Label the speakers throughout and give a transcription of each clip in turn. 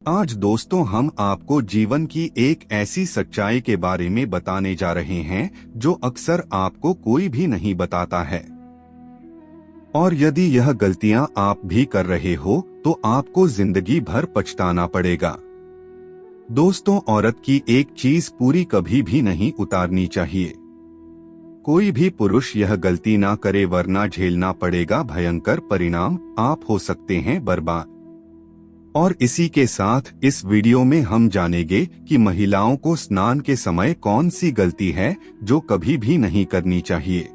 Speaker 1: आज दोस्तों हम आपको जीवन की एक ऐसी सच्चाई के बारे में बताने जा रहे हैं जो अक्सर आपको कोई भी नहीं बताता है। और यदि यह गलतियां आप भी कर रहे हो तो आपको जिंदगी भर पछताना पड़ेगा। दोस्तों, औरत की एक चीज पूरी कभी भी नहीं उतारनी चाहिए। कोई भी पुरुष यह गलती ना करे वरना झेलना पड़ेगा भयंकर परिणाम। आप हो सकते हैं बर्बाद। और इसी के साथ इस वीडियो में हम जानेंगे कि महिलाओं को स्नान के समय कौन सी गलती है जो कभी भी नहीं करनी चाहिए।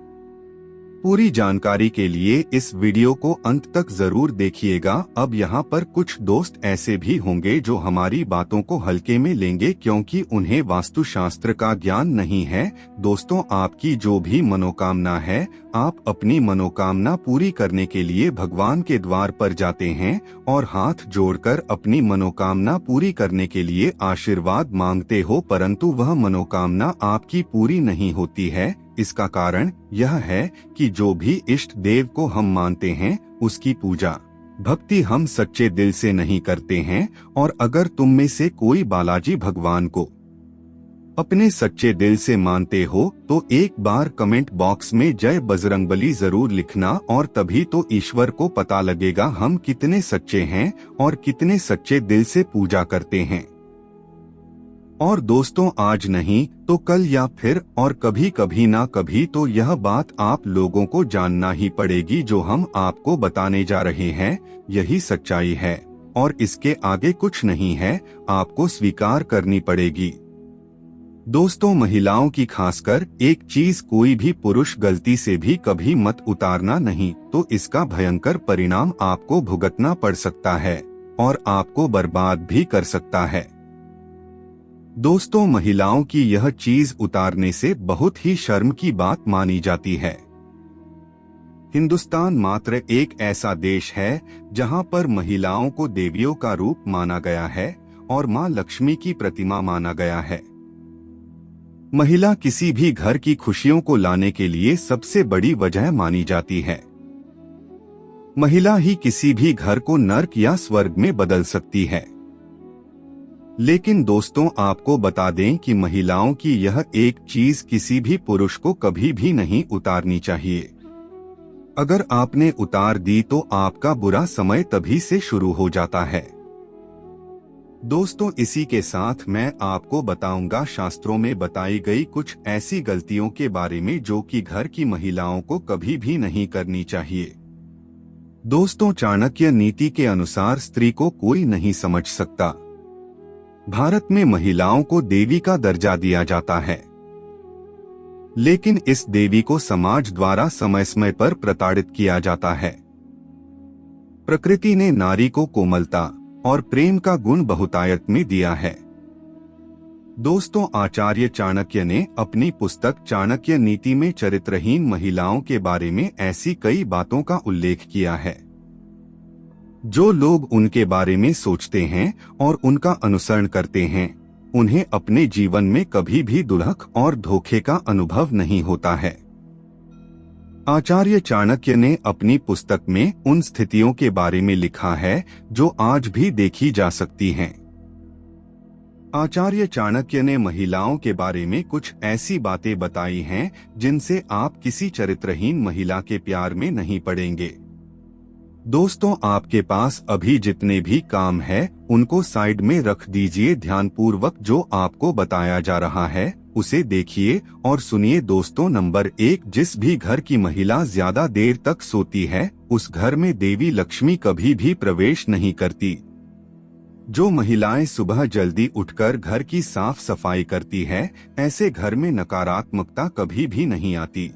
Speaker 1: पूरी जानकारी के लिए इस वीडियो को अंत तक जरूर देखिएगा। अब यहाँ पर कुछ दोस्त ऐसे भी होंगे जो हमारी बातों को हल्के में लेंगे क्योंकि उन्हें वास्तुशास्त्र का ज्ञान नहीं है। दोस्तों, आपकी जो भी मनोकामना है, आप अपनी मनोकामना पूरी करने के लिए भगवान के द्वार पर जाते हैं और हाथ जोड़कर अपनी मनोकामना पूरी करने के लिए आशीर्वाद मांगते हो, परंतु वह मनोकामना आपकी पूरी नहीं होती है। इसका कारण यह है कि जो भी इष्ट देव को हम मानते हैं उसकी पूजा भक्ति हम सच्चे दिल से नहीं करते हैं। और अगर तुम में से कोई बालाजी भगवान को अपने सच्चे दिल से मानते हो तो एक बार कमेंट बॉक्स में जय बजरंगबली जरूर लिखना, और तभी तो ईश्वर को पता लगेगा हम कितने सच्चे हैं और कितने सच्चे दिल से पूजा करते हैं। और दोस्तों, आज नहीं तो कल या फिर और कभी कभी ना कभी तो यह बात आप लोगों को जानना ही पड़ेगी। जो हम आपको बताने जा रहे हैं यही सच्चाई है और इसके आगे कुछ नहीं है, आपको स्वीकार करनी पड़ेगी। दोस्तों, महिलाओं की खासकर एक चीज कोई भी पुरुष गलती से भी कभी मत उतारना नहीं, तो इसका भयंकर परिणाम आपको भुगतना पड़ सकता है और आपको बर्बाद भी कर सकता है। दोस्तों, महिलाओं की यह चीज उतारने से बहुत ही शर्म की बात मानी जाती है। हिंदुस्तान मात्र एक ऐसा देश है जहां पर महिलाओं को देवियों का रूप माना गया है और मां लक्ष्मी की प्रतिमा माना गया है। महिला किसी भी घर की खुशियों को लाने के लिए सबसे बड़ी वजह मानी जाती है। महिला ही किसी भी घर को नर्क या स्वर्ग में बदल सकती है। लेकिन दोस्तों, आपको बता दें कि महिलाओं की यह एक चीज किसी भी पुरुष को कभी भी नहीं उतारनी चाहिए। अगर आपने उतार दी तो आपका बुरा समय तभी से शुरू हो जाता है। दोस्तों, इसी के साथ मैं आपको बताऊंगा शास्त्रों में बताई गई कुछ ऐसी गलतियों के बारे में जो कि घर की महिलाओं को कभी भी नहीं करनी चाहिए। दोस्तों, चाणक्य नीति के अनुसार स्त्री को कोई नहीं समझ सकता। भारत में महिलाओं को देवी का दर्जा दिया जाता है, लेकिन इस देवी को समाज द्वारा समय समय पर प्रताड़ित किया जाता है। प्रकृति ने नारी को कोमलता और प्रेम का गुण बहुतायत में दिया है। दोस्तों, आचार्य चाणक्य ने अपनी पुस्तक चाणक्य नीति में चरित्रहीन महिलाओं के बारे में ऐसी कई बातों का उल्लेख किया है। जो लोग उनके बारे में सोचते हैं और उनका अनुसरण करते हैं, उन्हें अपने जीवन में कभी भी दुल्हक और धोखे का अनुभव नहीं होता है। आचार्य चाणक्य ने अपनी पुस्तक में उन स्थितियों के बारे में लिखा है जो आज भी देखी जा सकती हैं। आचार्य चाणक्य ने महिलाओं के बारे में कुछ ऐसी बातें बताई हैं जिनसे आप किसी चरित्रहीन महिला के प्यार में नहीं पड़ेंगे। दोस्तों, आपके पास अभी जितने भी काम है उनको साइड में रख दीजिए। ध्यानपूर्वक जो आपको बताया जा रहा है उसे देखिए और सुनिए। दोस्तों, नंबर 1, जिस भी घर की महिला ज्यादा देर तक सोती है उस घर में देवी लक्ष्मी कभी भी प्रवेश नहीं करती। जो महिलाएं सुबह जल्दी उठकर घर की साफ सफाई करती है, ऐसे घर में नकारात्मकता कभी भी नहीं आती।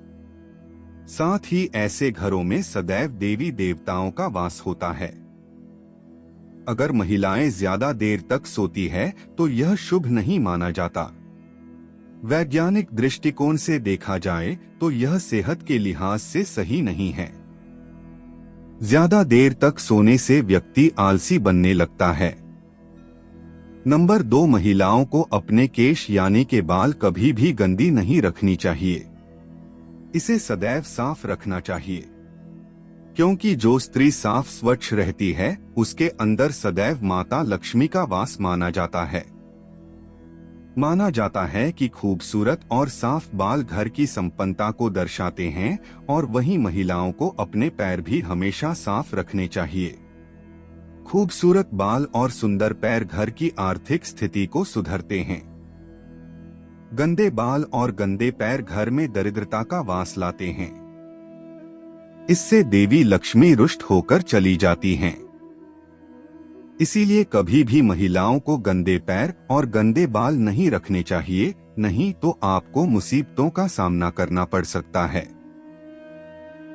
Speaker 1: साथ ही ऐसे घरों में सदैव देवी देवताओं का वास होता है। अगर महिलाएं ज्यादा देर तक सोती है तो यह शुभ नहीं माना जाता। वैज्ञानिक दृष्टिकोण से देखा जाए तो यह सेहत के लिहाज से सही नहीं है। ज्यादा देर तक सोने से व्यक्ति आलसी बनने लगता है। नंबर 2, महिलाओं को अपने केश यानी के बाल कभी भी गंदी नहीं रखनी चाहिए। इसे सदैव साफ रखना चाहिए। क्योंकि जो स्त्री साफ स्वच्छ रहती है उसके अंदर सदैव माता लक्ष्मी का वास माना जाता है। माना जाता है कि खूबसूरत और साफ बाल घर की संपन्नता को दर्शाते हैं और वहीं महिलाओं को अपने पैर भी हमेशा साफ रखने चाहिए। खूबसूरत बाल और सुंदर पैर घर की आर्थिक स्थिति को सुधारते हैं। गंदे बाल और गंदे पैर घर में दरिद्रता का वास लाते हैं। इससे देवी लक्ष्मी रुष्ट होकर चली जाती हैं। इसीलिए कभी भी महिलाओं को गंदे पैर और गंदे बाल नहीं रखने चाहिए, नहीं तो आपको मुसीबतों का सामना करना पड़ सकता है।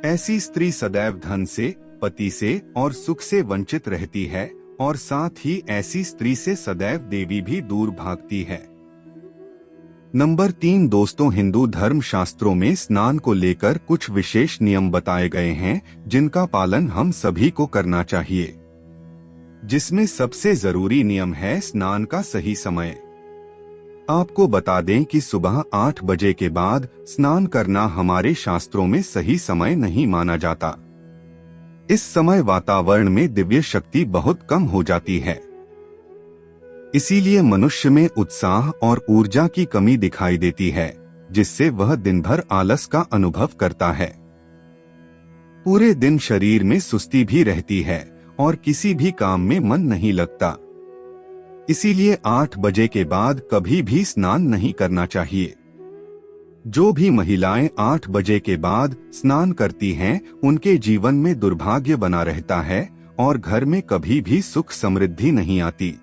Speaker 1: ऐसी स्त्री सदैव धन से, पति से और सुख से वंचित रहती है और साथ ही ऐसी स्त्री से सदैव देवी भी दूर भागती है। नंबर 3 दोस्तों, हिंदू धर्म शास्त्रों में स्नान को लेकर कुछ विशेष नियम बताए गए हैं जिनका पालन हम सभी को करना चाहिए। जिसमें सबसे जरूरी नियम है स्नान का सही समय। आपको बता दें कि सुबह 8 बजे के बाद स्नान करना हमारे शास्त्रों में सही समय नहीं माना जाता। इस समय वातावरण में दिव्य शक्ति बहुत कम हो जाती है। इसीलिए मनुष्य में उत्साह और ऊर्जा की कमी दिखाई देती है, जिससे वह दिन भर आलस का अनुभव करता है। पूरे दिन शरीर में सुस्ती भी रहती है और किसी भी काम में मन नहीं लगता। इसीलिए 8 बजे के बाद कभी भी स्नान नहीं करना चाहिए। जो भी महिलाएं 8 बजे के बाद स्नान करती हैं, उनके जीवन में दुर्भाग्य बना रहता है और घर में कभी भी सुख समृद्धि नहीं आती।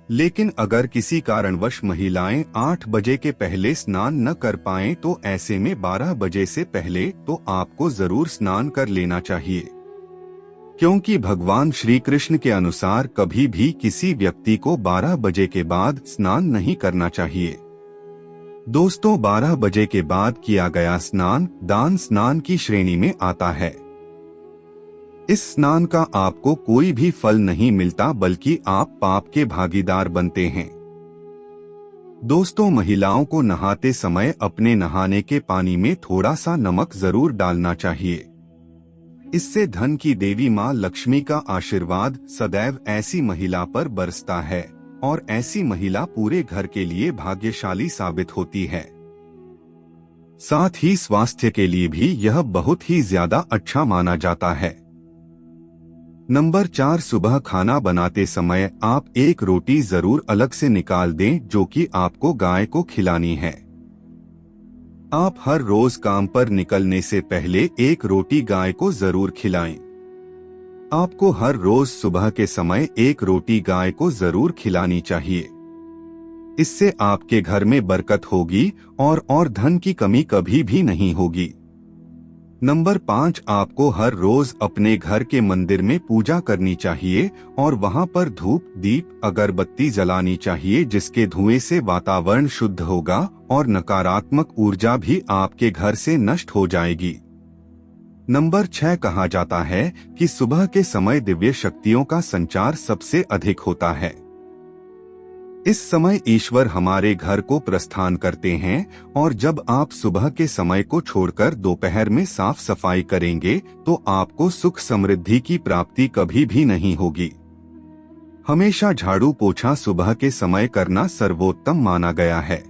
Speaker 1: लेकिन अगर किसी कारणवश महिलाएं 8 बजे के पहले स्नान न कर पाएं तो ऐसे में 12 बजे से पहले तो आपको जरूर स्नान कर लेना चाहिए, क्योंकि भगवान श्री कृष्ण के अनुसार कभी भी किसी व्यक्ति को 12 बजे के बाद स्नान नहीं करना चाहिए। दोस्तों, 12 बजे के बाद किया गया स्नान दान स्नान की श्रेणी में आता है। इस स्नान का आपको कोई भी फल नहीं मिलता, बल्कि आप पाप के भागीदार बनते हैं। दोस्तों, महिलाओं को नहाते समय अपने नहाने के पानी में थोड़ा सा नमक जरूर डालना चाहिए। इससे धन की देवी मां लक्ष्मी का आशीर्वाद सदैव ऐसी महिला पर बरसता है और ऐसी महिला पूरे घर के लिए भाग्यशाली साबित होती है। साथ ही स्वास्थ्य के लिए भी यह बहुत ही ज्यादा अच्छा माना जाता है। नंबर 4 सुबह खाना बनाते समय आप एक रोटी जरूर अलग से निकाल दें, जो कि आपको गाय को खिलानी है। आप हर रोज काम पर निकलने से पहले एक रोटी गाय को जरूर खिलाएं। आपको हर रोज सुबह के समय एक रोटी गाय को जरूर खिलानी चाहिए। इससे आपके घर में बरकत होगी और धन की कमी कभी भी नहीं होगी। नंबर 5 आपको हर रोज अपने घर के मंदिर में पूजा करनी चाहिए और वहां पर धूप, दीप, अगरबत्ती जलानी चाहिए, जिसके धुएं से वातावरण शुद्ध होगा और नकारात्मक ऊर्जा भी आपके घर से नष्ट हो जाएगी। नंबर 6 कहा जाता है कि सुबह के समय दिव्य शक्तियों का संचार सबसे अधिक होता है। इस समय ईश्वर हमारे घर को प्रस्थान करते हैं और जब आप सुबह के समय को छोड़कर दोपहर में साफ सफाई करेंगे तो आपको सुख समृद्धि की प्राप्ति कभी भी नहीं होगी। हमेशा झाड़ू पोछा सुबह के समय करना सर्वोत्तम माना गया है।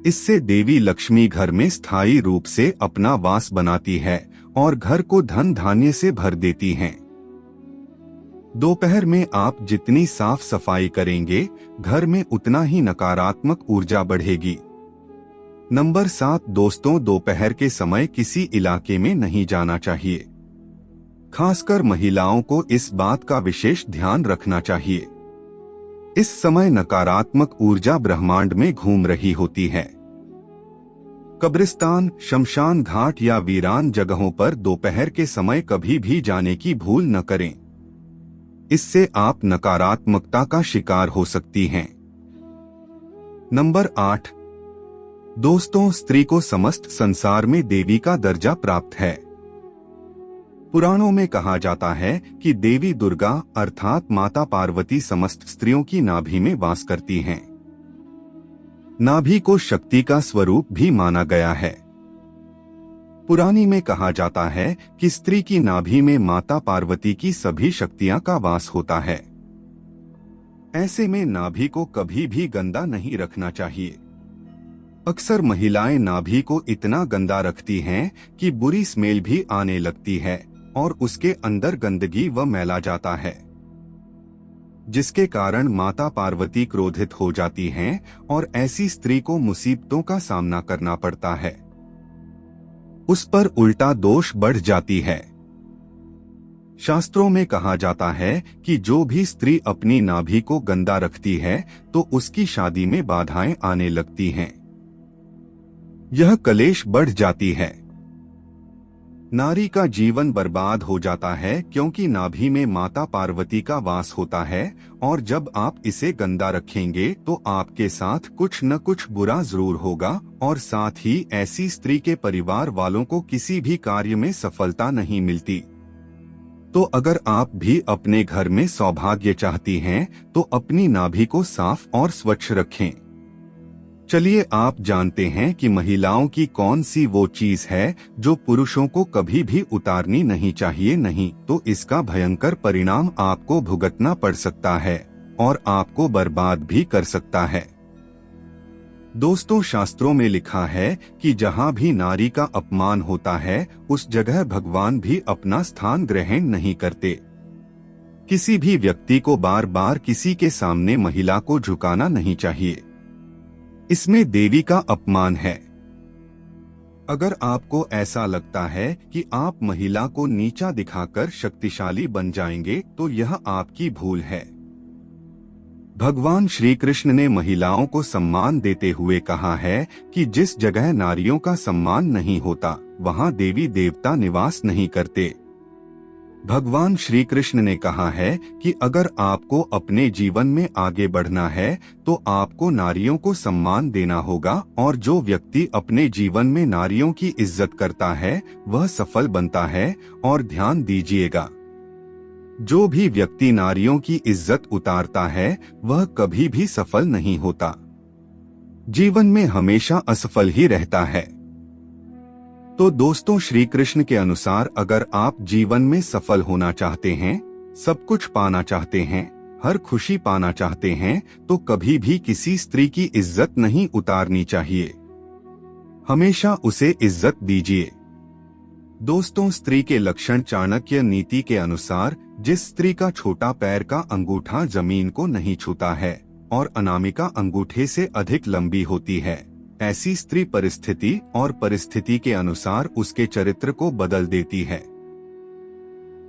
Speaker 1: इससे देवी लक्ष्मी घर में स्थायी रूप से अपना वास बनाती है और घर को धन धान्य से भर देती हैं। दोपहर में आप जितनी साफ सफाई करेंगे, घर में उतना ही नकारात्मक ऊर्जा बढ़ेगी। नंबर 7 दोस्तों, दोपहर के समय किसी इलाके में नहीं जाना चाहिए। खासकर महिलाओं को इस बात का विशेष ध्यान रखना चाहिए। इस समय नकारात्मक ऊर्जा ब्रह्मांड में घूम रही होती है। कब्रिस्तान, शमशान घाट या वीरान जगहों पर दोपहर के समय कभी भी जाने की भूल न करें। इससे आप नकारात्मकता का शिकार हो सकती हैं। नंबर 8 दोस्तों, स्त्री को समस्त संसार में देवी का दर्जा प्राप्त है। पुराणों में कहा जाता है कि देवी दुर्गा अर्थात माता पार्वती समस्त स्त्रियों की नाभि में वास करती हैं। नाभि को शक्ति का स्वरूप भी माना गया है। पुरानी में कहा जाता है कि स्त्री की नाभि में माता पार्वती की सभी शक्तियां का वास होता है। ऐसे में नाभि को कभी भी गंदा नहीं रखना चाहिए। अक्सर महिलाएं नाभि को इतना गंदा रखती हैं कि बुरी स्मेल भी आने लगती है और उसके अंदर गंदगी व मैला जाता है, जिसके कारण माता पार्वती क्रोधित हो जाती हैं और ऐसी स्त्री को मुसीबतों का सामना करना पड़ता है। उस पर उल्टा दोष बढ़ जाती है। शास्त्रों में कहा जाता है कि जो भी स्त्री अपनी नाभि को गंदा रखती है तो उसकी शादी में बाधाएं आने लगती हैं। यह कलेश बढ़ जाती है। नारी का जीवन बर्बाद हो जाता है क्योंकि नाभि में माता पार्वती का वास होता है और जब आप इसे गंदा रखेंगे तो आपके साथ कुछ न कुछ बुरा जरूर होगा और साथ ही ऐसी स्त्री के परिवार वालों को किसी भी कार्य में सफलता नहीं मिलती। तो अगर आप भी अपने घर में सौभाग्य चाहती हैं तो अपनी नाभि को साफ और स्वच्छ रखें। चलिए आप जानते हैं कि महिलाओं की कौन सी वो चीज है जो पुरुषों को कभी भी उतारनी नहीं चाहिए, नहीं तो इसका भयंकर परिणाम आपको भुगतना पड़ सकता है और आपको बर्बाद भी कर सकता है। दोस्तों, शास्त्रों में लिखा है कि जहाँ भी नारी का अपमान होता है उस जगह भगवान भी अपना स्थान ग्रहण नहीं करते। किसी भी व्यक्ति को बार बार किसी के सामने महिला को झुकाना नहीं चाहिए। इसमें देवी का अपमान है। अगर आपको ऐसा लगता है कि आप महिला को नीचा दिखाकर शक्तिशाली बन जाएंगे तो यह आपकी भूल है। भगवान श्री कृष्ण ने महिलाओं को सम्मान देते हुए कहा है कि जिस जगह नारियों का सम्मान नहीं होता वहां देवी देवता निवास नहीं करते। भगवान श्री कृष्ण ने कहा है कि अगर आपको अपने जीवन में आगे बढ़ना है तो आपको नारियों को सम्मान देना होगा और जो व्यक्ति अपने जीवन में नारियों की इज्जत करता है वह सफल बनता है। और ध्यान दीजिएगा, जो भी व्यक्ति नारियों की इज्जत उतारता है वह कभी भी सफल नहीं होता, जीवन में हमेशा असफल ही रहता है। तो दोस्तों, श्री कृष्ण के अनुसार अगर आप जीवन में सफल होना चाहते हैं, सब कुछ पाना चाहते हैं, हर खुशी पाना चाहते हैं तो कभी भी किसी स्त्री की इज्जत नहीं उतारनी चाहिए, हमेशा उसे इज्जत दीजिए। दोस्तों, स्त्री के लक्षण चाणक्य नीति के अनुसार जिस स्त्री का छोटा पैर का अंगूठा जमीन को नहीं छूता है और अनामिका अंगूठे से अधिक लंबी होती है, ऐसी स्त्री परिस्थिति और परिस्थिति के अनुसार उसके चरित्र को बदल देती है।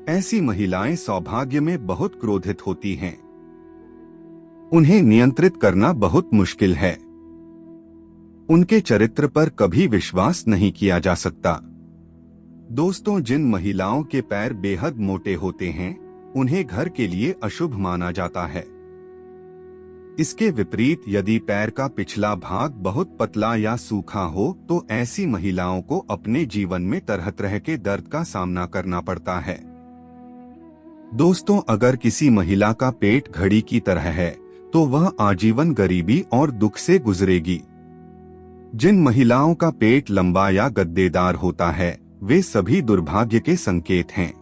Speaker 1: ऐसी महिलाएं सौभाग्य में बहुत क्रोधित होती हैं। उन्हें नियंत्रित करना बहुत मुश्किल है। उनके चरित्र पर कभी विश्वास नहीं किया जा सकता। दोस्तों, जिन महिलाओं के पैर बेहद मोटे होते हैं उन्हें घर के लिए अशुभ माना जाता है। इसके विपरीत यदि पैर का पिछला भाग बहुत पतला या सूखा हो तो ऐसी महिलाओं को अपने जीवन में तरह तरह के दर्द का सामना करना पड़ता है। दोस्तों, अगर किसी महिला का पेट घड़ी की तरह है तो वह आजीवन गरीबी और दुख से गुजरेगी। जिन महिलाओं का पेट लंबा या गद्देदार होता है वे सभी दुर्भाग्य के संकेत हैं।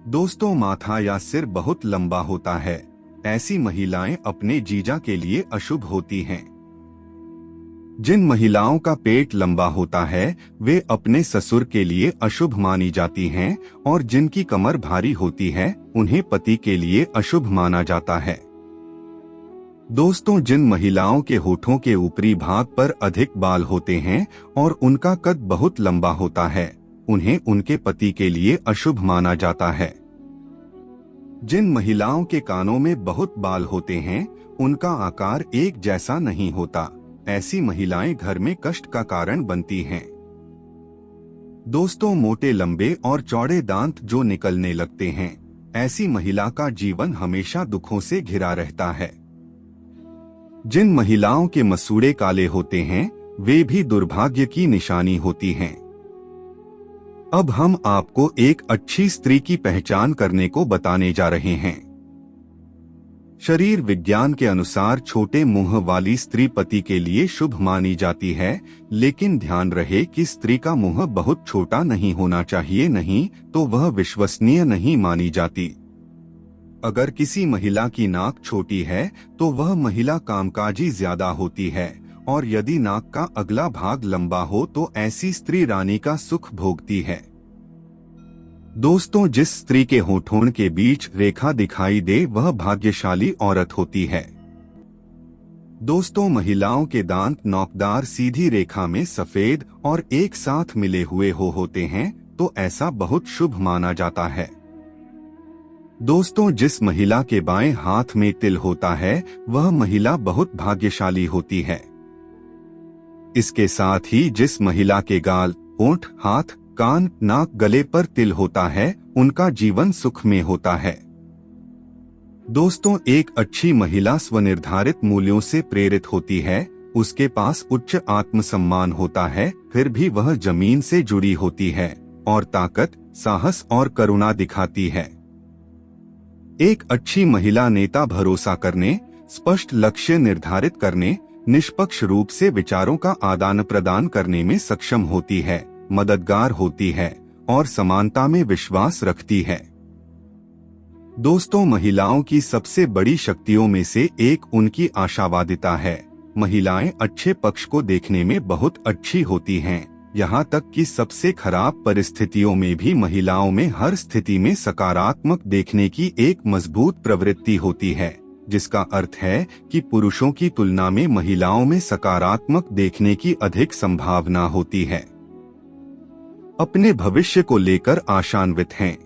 Speaker 1: दोस्तों, माथा या सिर बहुत लंबा होता है, ऐसी महिलाएं अपने जीजा के लिए अशुभ होती हैं। जिन महिलाओं का पेट लंबा होता है वे अपने ससुर के लिए अशुभ मानी जाती हैं और जिनकी कमर भारी होती है उन्हें पति के लिए अशुभ माना जाता है। दोस्तों, जिन महिलाओं के होठों के ऊपरी भाग पर अधिक बाल होते हैं और उनका कद बहुत लंबा होता है उन्हें उनके पति के लिए अशुभ माना जाता है। जिन महिलाओं के कानों में बहुत बाल होते हैं उनका आकार एक जैसा नहीं होता, ऐसी महिलाएं घर में कष्ट का कारण बनती हैं। दोस्तों, मोटे लंबे और चौड़े दांत जो निकलने लगते हैं, ऐसी महिला का जीवन हमेशा दुखों से घिरा रहता है। जिन महिलाओं के मसूड़े काले होते हैं वे भी दुर्भाग्य की निशानी होती हैं। अब हम आपको एक अच्छी स्त्री की पहचान करने को बताने जा रहे हैं। शरीर विज्ञान के अनुसार छोटे मुंह वाली स्त्री पति के लिए शुभ मानी जाती है, लेकिन ध्यान रहे कि स्त्री का मुंह बहुत छोटा नहीं होना चाहिए, नहीं तो वह विश्वसनीय नहीं मानी जाती। अगर किसी महिला की नाक छोटी है तो वह महिला कामकाजी ज्यादा होती है, और यदि नाक का अगला भाग लंबा हो तो ऐसी स्त्री रानी का सुख भोगती है। दोस्तों, जिस स्त्री के होठों के बीच रेखा दिखाई दे वह भाग्यशाली औरत होती है। दोस्तों, महिलाओं के दांत नोकदार सीधी रेखा में सफेद और एक साथ मिले हुए होते हैं तो ऐसा बहुत शुभ माना जाता है। दोस्तों, जिस महिला के बाएं हाथ में तिल होता है वह महिला बहुत भाग्यशाली होती है। इसके साथ ही जिस महिला के गाल, होंठ, हाथ, कान, नाक, गले पर तिल होता है उनका जीवन सुख में होता है। दोस्तों, एक अच्छी महिला स्वनिर्धारित मूल्यों से प्रेरित होती है, उसके पास उच्च आत्मसम्मान होता है, फिर भी वह जमीन से जुड़ी होती है और ताकत, साहस और करुणा दिखाती है। एक अच्छी महिला नेता भरोसा करने, स्पष्ट लक्ष्य निर्धारित करने, निष्पक्ष रूप से विचारों का आदान प्रदान करने में सक्षम होती है, मददगार होती है और समानता में विश्वास रखती है। दोस्तों, महिलाओं की सबसे बड़ी शक्तियों में से एक उनकी आशावादिता है। महिलाएं अच्छे पक्ष को देखने में बहुत अच्छी होती हैं, यहाँ तक कि सबसे खराब परिस्थितियों में भी महिलाओं में हर स्थिति में सकारात्मक देखने की एक मजबूत प्रवृत्ति होती है, जिसका अर्थ है कि पुरुषों की तुलना में महिलाओं में सकारात्मक देखने की अधिक संभावना होती है। अपने भविष्य को लेकर आशान्वित हैं।